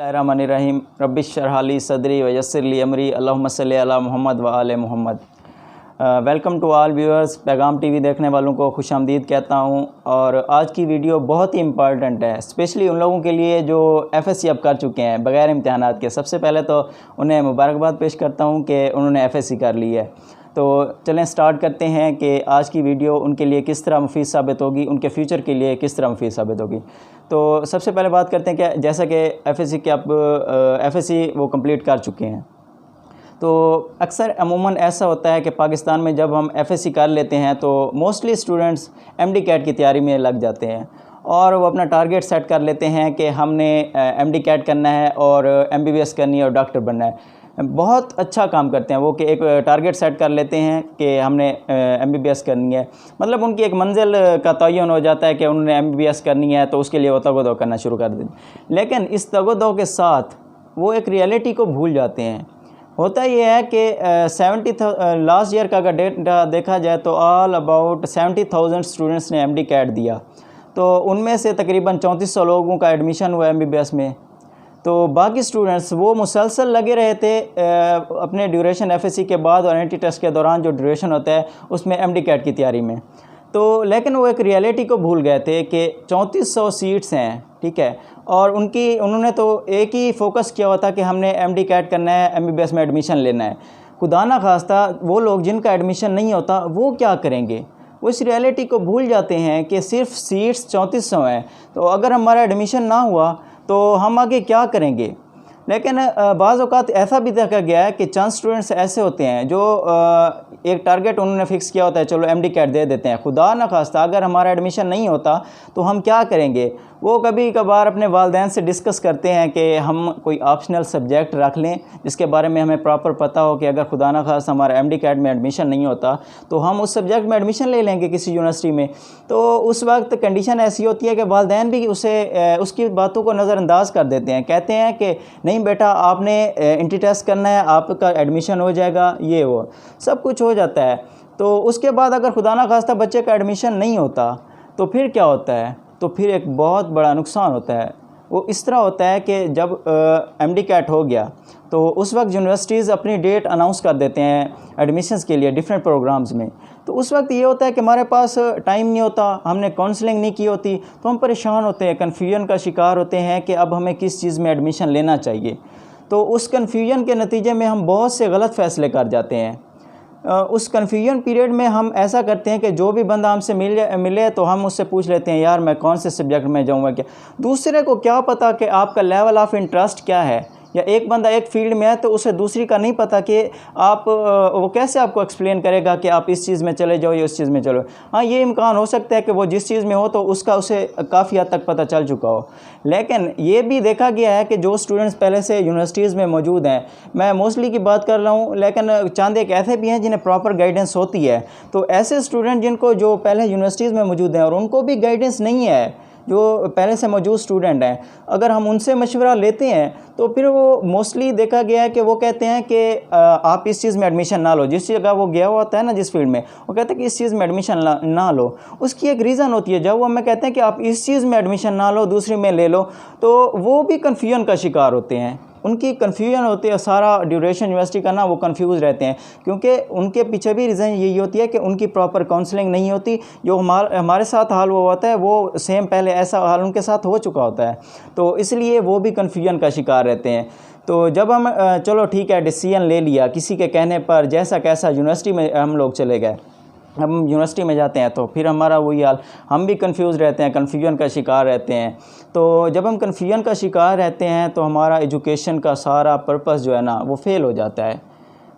बिस्मिल्लाहिर्रहमानिर्रहीम रब्बिश शरह ली सदरी व यस्सिर ली अमरी अल्लाहुम्मा सल्ली अला मुहम्मद व आले Muhammad. Welcome to all viewers. Paigam TV देखने वालों को खुशामदीद कहता हूं। और आज की वीडियो बहुत ही इम्पॉर्टेंट है, स्पेशली उन लोगों के लिए जो एफएससी अब कर चुके हैं बग़ैर इम्तिहानात के। सबसे पहले तो उन्हें मुबारकबाद पेश करता हूं कि उन्होंने एफएससी कर ली है। तो चलें स्टार्ट करते हैं कि आज की वीडियो उनके लिए किस तरह मुफीद साबित होगी, उनके फ्यूचर के लिए किस तरह मुफीद साबित होगी। तो सबसे पहले बात करते हैं कि जैसा कि एफएससी के अब एफएससी वो कंप्लीट कर चुके हैं। तो अक्सर अमूमन ऐसा होता है कि पाकिस्तान में जब हम एफएससी कर लेते हैं तो मोस्टली स्टूडेंट्स एमडी कैट की तैयारी में लग जाते हैं और वो अपना टारगेट सेट कर लेते हैं कि हमने एमडी कैट करना है और एमबीबीएस करनी है और डॉक्टर बनना है। बहुत अच्छा काम करते हैं वो कि एक टारगेट सेट कर लेते हैं कि हमने एमबीबीएस करनी है। मतलब उनकी एक मंजिल का तयन हो जाता है कि उन्होंने एमबीबीएस करनी है, तो उसके लिए वो तगो-दो करना शुरू कर देते। लेकिन इस तगो-दो के साथ वो एक रियलिटी को भूल जाते हैं। होता ये है कि 70 लास्ट ईयर का अगर डेटा देखा जाए तो ऑल अबाउट 70,000 स्टूडेंट्स ने एमडी कैट दिया। तो उनमें से तकरीबन 3400 लोगों का एडमिशन हुआ एमबीबीएस में। तो बाकी स्टूडेंट्स वो मुसलसल लगे रहे थे अपने ड्यूरेशन एफएससी के बाद और एंट्री टेस्ट के दौरान जो ड्यूरेशन होता है उसमें एमडी कैट की तैयारी में। तो लेकिन वो एक रियलिटी को भूल गए थे कि 3400 सीट्स हैं, ठीक है, और उन्होंने तो एक ही फोकस किया हुआ था कि हमने एमडी कैट करना है, एमबीबीएस में एडमिशन लेना है। खुदा ना खास्ता वो लोग जिनका एडमिशन नहीं होता वो क्या करेंगे? वो इस रियलिटी को भूल जाते हैं कि सिर्फ सीट्स 3400 हैं, तो अगर हमारा एडमिशन ना हुआ तो हम आगे क्या करेंगे। लेकिन बाज़ औक़ात ऐसा भी देखा गया है कि चंद स्टूडेंट्स ऐसे होते हैं जो एक टारगेट उन्होंने फ़िक्स किया होता है, चलो एमडी कैट दे देते हैं। खुदा न खास्ता अगर हमारा एडमिशन नहीं होता तो हम क्या करेंगे। वो कभी कभार अपने वालिदैन से डिस्कस करते हैं कि हम कोई ऑप्शनल सब्जेक्ट रख लें जिसके बारे में हमें प्रॉपर पता हो कि अगर खुदा न खास्ता हमारा एमडी कैट में एडमिशन नहीं होता तो हम उस सब्जेक्ट में एडमिशन ले लेंगे किसी यूनिवर्सिटी में। तो उस वक्त कंडीशन ऐसी होती है कि वालिदैन भी उसकी बातों को नज़रअंदाज कर देते हैं। कहते हैं कि नहीं बेटा आपने एंट्री टेस्ट करना है, आपका एडमिशन हो जाएगा, ये वो सब कुछ हो जाता है। तो उसके बाद अगर खुदा ना खास्ता बच्चे का एडमिशन नहीं होता तो फिर क्या होता है, तो फिर एक बहुत बड़ा नुकसान होता है। वो इस तरह होता है कि जब एमडी कैट हो गया तो उस वक्त यूनिवर्सिटीज़ अपनी डेट अनाउंस कर देते हैं एडमिशन्स के लिए डिफरेंट प्रोग्राम्स में। तो उस वक्त ये होता है कि हमारे पास टाइम नहीं होता, हमने काउंसलिंग नहीं की होती, तो हम परेशान होते हैं, कन्फ्यूजन का शिकार होते हैं कि अब हमें किस चीज़ में एडमिशन लेना चाहिए। तो उस कन्फ्यूजन के नतीजे में हम बहुत से गलत फ़ैसले कर जाते हैं। उस कन्फ्यूजन पीरियड में हम ऐसा करते हैं कि जो भी बंदा हमसे मिले तो हम उससे पूछ लेते हैं यार मैं कौन से सब्जेक्ट में जाऊँगा क्या। दूसरे को क्या पता कि आपका लेवल ऑफ इंटरेस्ट क्या है, या एक बंदा एक फील्ड में है तो उसे दूसरी का नहीं पता कि आप वो कैसे आपको एक्सप्लेन करेगा कि आप इस चीज़ में चले जाओ या उस चीज़ में चलो। हाँ, ये इम्कान हो सकता है कि वो जिस चीज़ में हो तो उसका उसे काफ़ी हद तक पता चल चुका हो। लेकिन ये भी देखा गया है कि जो स्टूडेंट्स पहले से यूनिवर्सिटीज़ में मौजूद हैं, मैं मोस्टली की बात कर रहा हूँ, लेकिन चंद एक ऐसे भी हैं जिन्हें प्रॉपर गाइडेंस होती है। तो ऐसे स्टूडेंट जिनको जो पहले यूनिवर्सिटीज़ में मौजूद हैं और उनको भी गाइडेंस नहीं है, जो पहले से मौजूद स्टूडेंट हैं, अगर हम उनसे मशवरा लेते हैं तो फिर वो मोस्टली देखा गया है कि वो कहते हैं कि आप इस चीज़ में एडमिशन ना लो। जिस जगह वो गया हुआ होता है ना, जिस फील्ड में, वो कहते हैं कि इस चीज़ में एडमिशन ना लो। उसकी एक रीज़न होती है। जब वो हमें कहते हैं कि आप इस चीज़ में एडमिशन ना लो, दूसरी में ले लो, तो वो भी कन्फ्यूजन का शिकार होते हैं। उनकी कन्फ्यूजन होती है, सारा ड्यूरेशन यूनिवर्सिटी का ना वो कंफ्यूज रहते हैं, क्योंकि उनके पीछे भी रीज़न यही होती है कि उनकी प्रॉपर काउंसलिंग नहीं होती। जो हमारे साथ हाल वो होता है वो सेम पहले ऐसा हाल उनके साथ हो चुका होता है, तो इसलिए वो भी कन्फ्यूजन का शिकार रहते हैं। तो जब हम चलो ठीक है डिसीजन ले लिया किसी के कहने पर, जैसा कैसा यूनिवर्सिटी में हम लोग चले गए, हम यूनिवर्सिटी में जाते हैं तो फिर हमारा वही हाल, हम भी कंफ्यूज रहते हैं, कन्फ्यूजन का शिकार रहते हैं। तो जब हम कन्फ्यूजन का शिकार रहते हैं तो हमारा एजुकेशन का सारा पर्पस जो है ना वो फ़ेल हो जाता है।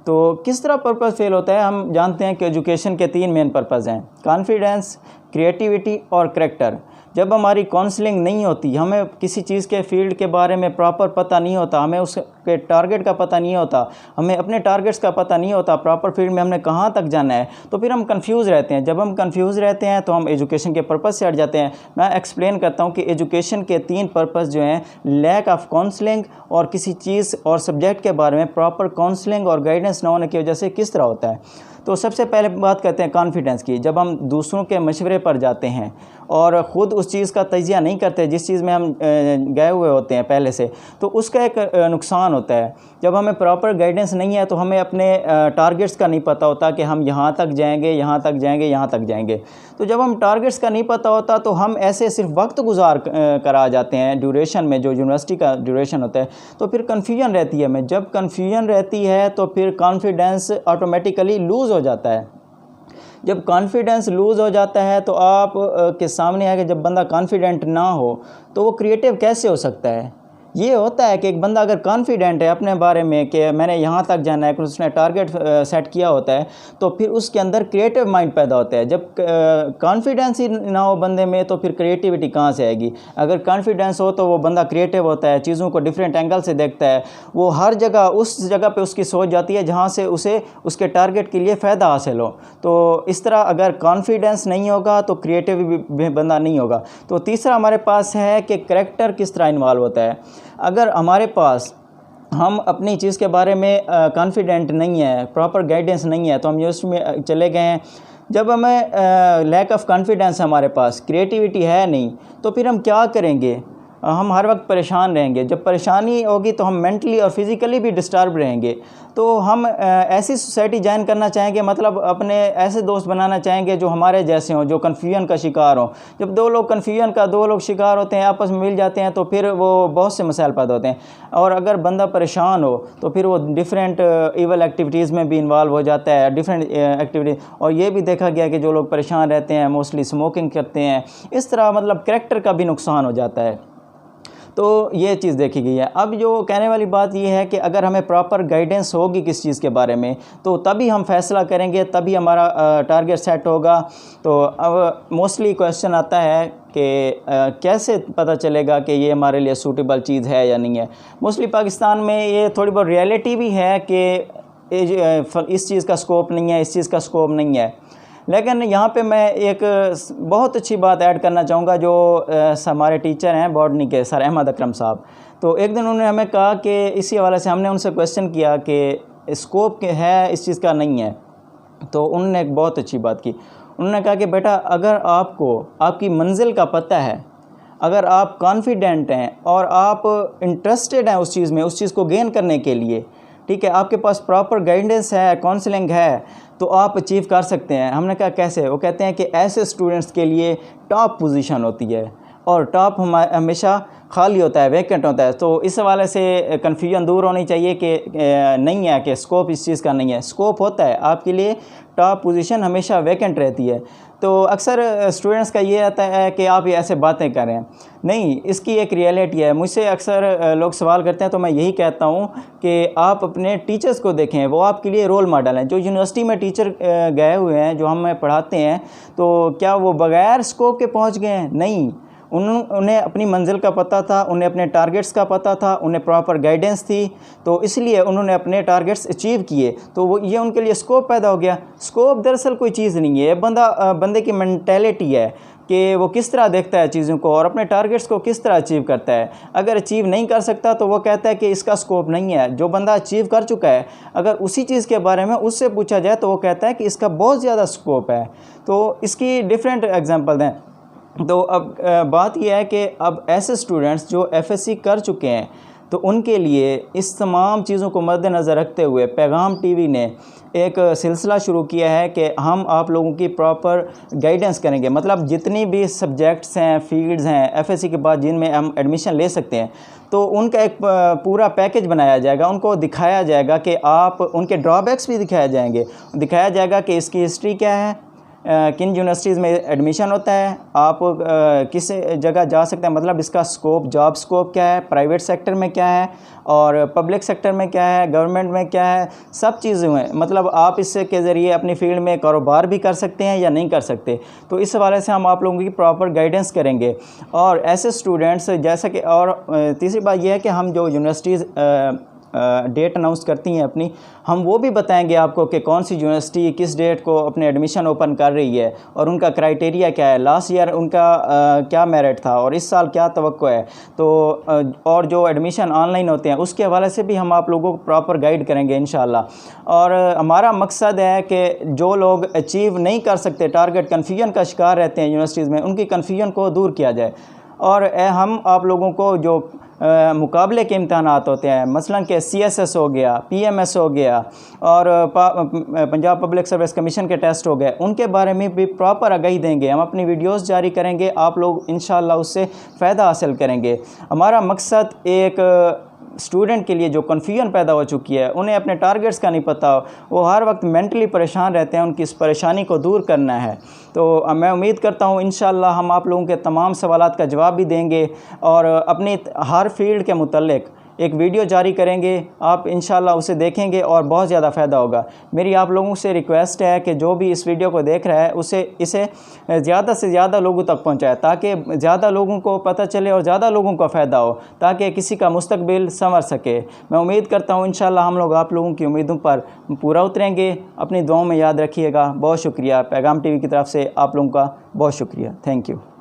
तो किस तरह पर्पस फ़ेल होता है, हम जानते हैं कि एजुकेशन के 3 मेन पर्पस हैं, कॉन्फिडेंस, क्रिएटिविटी और करैक्टर। जब हमारी काउंसलिंग नहीं होती, हमें किसी चीज़ के फील्ड के बारे में प्रॉपर पता नहीं होता, हमें उसके टारगेट का पता नहीं होता, हमें अपने टारगेट्स का पता नहीं होता, प्रॉपर फील्ड में हमने कहाँ तक जाना है, तो फिर हम कंफ्यूज रहते हैं। जब हम कंफ्यूज रहते हैं तो हम एजुकेशन के पर्पस से हट जाते हैं। मैं एक्सप्लेन करता हूँ कि एजुकेशन के 3 पर्पस जो हैं, लैक ऑफ काउंसलिंग और किसी चीज़ और सब्जेक्ट के बारे में प्रॉपर काउंसलिंग और गाइडेंस न होने की वजह से किस तरह होता है। तो सबसे पहले बात करते हैं कॉन्फिडेंस की। जब हम दूसरों के मशवरे पर जाते हैं और ख़ुद उस चीज़ का तजिया नहीं करते जिस चीज़ में हम गए हुए होते हैं पहले से, तो उसका एक नुकसान होता है। जब हमें प्रॉपर गाइडेंस नहीं है तो हमें अपने टारगेट्स का नहीं पता होता कि हम यहाँ तक जाएंगे, यहाँ तक जाएंगे, यहाँ तक जाएंगे। तो जब हम टारगेट्स का नहीं पता होता तो हम ऐसे सिर्फ वक्त गुजार कर आ जाते हैं ड्यूरेशन में, जो यूनिवर्सिटी का ड्यूरेशन होता है, तो फिर कन्फ्यूजन रहती है हमें। जब कन्फ्यूजन रहती है तो फिर कॉन्फिडेंस ऑटोमेटिकली लूज़ हो जाता है। जब कॉन्फिडेंस लूज़ हो जाता है तो आप के सामने है कि जब बंदा कॉन्फिडेंट ना हो तो वो क्रिएटिव कैसे हो सकता है। ये होता है कि एक बंदा अगर कॉन्फिडेंट है अपने बारे में कि मैंने यहाँ तक जाना है, कुछ उसने टारगेट सेट किया होता है, तो फिर उसके अंदर क्रिएटिव माइंड पैदा होता है। जब कॉन्फिडेंस ही ना हो बंदे में तो फिर क्रिएटिविटी कहाँ से आएगी। अगर कॉन्फिडेंस हो तो वो बंदा क्रिएटिव होता है, चीज़ों को डिफरेंट एंगल से देखता है, वो हर जगह उस जगह पे उसकी सोच जाती है जहाँ से उसे उसके टारगेट के लिए फ़ायदा हासिल हो। तो इस तरह अगर कॉन्फिडेंस नहीं होगा तो क्रिएटिव भी बंदा नहीं होगा। तो तीसरा हमारे पास है कि करैक्टर किस तरह इन्वॉल्व होता है। अगर हमारे पास हम अपनी चीज़ के बारे में कॉन्फिडेंट नहीं है, प्रॉपर गाइडेंस नहीं है, तो हम यूनिवर्सिटी में चले गए हैं, जब हमें लैक ऑफ कॉन्फिडेंस हमारे पास, क्रिएटिविटी है नहीं, तो फिर हम क्या करेंगे। हम हर वक्त परेशान रहेंगे। जब परेशानी होगी तो हम मेंटली और फिज़िकली भी डिस्टर्ब रहेंगे। तो हम ऐसी सोसाइटी ज्वाइन करना चाहेंगे, मतलब अपने ऐसे दोस्त बनाना चाहेंगे जो हमारे जैसे हों, जो कन्फ्यूजन का शिकार हों। जब दो लोग कन्फ्यूजन का दो लोग शिकार होते हैं, आपस में मिल जाते हैं, तो फिर वो बहुत से मसाइल पैदा होते हैं। और अगर बंदा परेशान हो तो फिर वो डिफरेंट इवल एक्टिविटीज़ में भी इन्वॉल्व हो जाता है, डिफरेंट एक्टिविटी। और ये भी देखा गया कि जो लोग परेशान रहते हैं मोस्टली स्मोकिंग करते हैं। इस तरह मतलब कैरेक्टर का भी नुकसान हो जाता है। तो ये चीज़ देखी गई है। अब जो कहने वाली बात ये है कि अगर हमें प्रॉपर गाइडेंस होगी किस चीज़ के बारे में, तो तभी हम फैसला करेंगे, तभी हमारा टारगेट सेट होगा। तो अब मोस्टली क्वेश्चन आता है कि कैसे पता चलेगा कि ये हमारे लिए सूटेबल चीज़ है या नहीं है। मोस्टली पाकिस्तान में ये थोड़ी बहुत रियलिटी भी है कि इस चीज़ का स्कोप नहीं है, इस चीज़ का स्कोप नहीं है। लेकिन यहाँ पे मैं एक बहुत अच्छी बात ऐड करना चाहूँगा, जो हमारे टीचर हैं बॉटनी के, सर अहमद अकरम साहब। तो एक दिन उन्होंने हमें कहा कि इसी हवाले से हमने उनसे क्वेश्चन किया कि स्कोप है इस चीज़ का नहीं है। तो उन्होंने एक बहुत अच्छी बात की। उन्होंने कहा कि बेटा, अगर आपको आपकी मंजिल का पता है, अगर आप कॉन्फिडेंट हैं और आप इंटरेस्टेड हैं उस चीज़ में, उस चीज़ को गेन करने के लिए, ठीक है, आपके पास प्रॉपर गाइडेंस है, काउंसलिंग है, तो आप अचीव कर सकते हैं। हमने कहा कैसे? वो कहते हैं कि ऐसे स्टूडेंट्स के लिए टॉप पोजीशन होती है और टॉप हमेशा खाली होता है, वैकेंट होता है। तो इस हवाले से कन्फ्यूजन दूर होनी चाहिए कि नहीं है कि स्कोप इस चीज़ का नहीं है। स्कोप होता है आपके लिए, टॉप पोजीशन हमेशा वैकेंट रहती है। तो अक्सर स्टूडेंट्स का ये आता है कि आप ये ऐसे बातें करें, नहीं, इसकी एक रियलिटी है। मुझसे अक्सर लोग सवाल करते हैं, तो मैं यही कहता हूँ कि आप अपने टीचर्स को देखें, वो आपके लिए रोल मॉडल हैं। जो यूनिवर्सिटी में टीचर गए हुए हैं, जो हमें पढ़ाते हैं, तो क्या वो बग़ैर स्कोप के पहुँच गए हैं? नहीं, उन्हें अपनी मंजिल का पता था, उन्हें अपने टारगेट्स का पता था, उन्हें प्रॉपर गाइडेंस थी, तो इसलिए उन्होंने अपने टारगेट्स अचीव किए। तो वो ये उनके लिए स्कोप पैदा हो गया। स्कोप दरअसल कोई चीज़ नहीं है, बंदे की मेंटालिटी है कि वो किस तरह देखता है चीज़ों को और अपने टारगेट्स को किस तरह अचीव करता है। अगर अचीव नहीं कर सकता तो वो कहता है कि इसका स्कोप नहीं है। जो बंदा अचीव कर चुका है, अगर उसी चीज़ के बारे में उससे पूछा जाए तो वो कहता है कि इसका बहुत ज़्यादा स्कोप है। तो इसकी डिफरेंट एग्जांपल हैं। तो अब बात यह है कि अब ऐसे स्टूडेंट्स जो एफएससी कर चुके हैं, तो उनके लिए इस तमाम चीज़ों को मद्देनज़र रखते हुए पैगाम टीवी ने एक सिलसिला शुरू किया है कि हम आप लोगों की प्रॉपर गाइडेंस करेंगे। मतलब जितनी भी सब्जेक्ट्स हैं, फील्ड्स हैं एफएससी के बाद जिनमें हम एडमिशन ले सकते हैं, तो उनका एक पूरा पैकेज बनाया जाएगा। उनको दिखाया जाएगा कि आप, उनके ड्रॉबैक्स भी दिखाए जाएंगे, दिखाया जाएगा कि इसकी हिस्ट्री क्या है, किन यूनिवर्सिटीज़ में एडमिशन होता है, आप किस जगह जा सकते हैं, मतलब इसका स्कोप, जॉब स्कोप क्या है, प्राइवेट सेक्टर में क्या है और पब्लिक सेक्टर में क्या है, गवर्नमेंट में क्या है, सब चीज़ें हैं। मतलब आप इससे के ज़रिए अपनी फील्ड में कारोबार भी कर सकते हैं या नहीं कर सकते। तो इस हवाले से हम आप लोगों की प्रॉपर गाइडेंस करेंगे। और ऐसे स्टूडेंट्स जैसा कि, और तीसरी बात यह है कि हम जो यूनिवर्सिटीज़ डेट अनाउंस करती हैं अपनी, हम वो भी बताएंगे आपको कि कौन सी यूनिवर्सिटी किस डेट को अपने एडमिशन ओपन कर रही है और उनका क्राइटेरिया क्या है, लास्ट ईयर उनका क्या मेरिट था और इस साल क्या तवक्को है। तो और जो एडमिशन ऑनलाइन होते हैं उसके हवाले से भी हम आप लोगों को प्रॉपर गाइड करेंगे इंशाल्लाह। और हमारा मकसद है कि जो लोग अचीव नहीं कर सकते, टारगेट, कन्फ्यूजन का शिकार रहते हैं यूनिवर्सिटीज़ में, उनकी कन्फ्यूजन को दूर किया जाए। और हम आप लोगों को जो मुकाबले के इम्तहानात होते हैं, मसलन के CSS हो गया, PMS हो गया और पंजाब पब्लिक सर्विस कमीशन के टेस्ट हो गए, उनके बारे में भी प्रॉपर आगाही देंगे। हम अपनी वीडियोस जारी करेंगे, आप लोग इंशाल्लाह उससे फ़ायदा हासिल करेंगे। हमारा मकसद एक स्टूडेंट के लिए जो कन्फ्यूजन पैदा हो चुकी है, उन्हें अपने टारगेट्स का नहीं पता, वो हर वक्त मेंटली परेशान रहते हैं, उनकी इस परेशानी को दूर करना है। तो मैं उम्मीद करता हूँ इंशाल्लाह हम आप लोगों के तमाम सवालात का जवाब भी देंगे और अपनी हर फील्ड के मुतल्लिक एक वीडियो जारी करेंगे, आप इंशाल्लाह उसे देखेंगे और बहुत ज़्यादा फ़ायदा होगा। मेरी आप लोगों से रिक्वेस्ट है कि जो भी इस वीडियो को देख रहा है इसे ज़्यादा से ज़्यादा लोगों तक पहुंचाए, ताकि ज़्यादा लोगों को पता चले और ज़्यादा लोगों को फ़ायदा हो, ताकि किसी का मुस्तकबिल संवर सके। मैं उम्मीद करता हूँ इंशाल्लाह हम लोग आप लोगों की उम्मीदों पर पूरा उतरेंगे। अपनी दुआओं में याद रखिएगा। बहुत शुक्रिया। पैगाम TV की तरफ से आप लोगों का बहुत शुक्रिया। Thank you.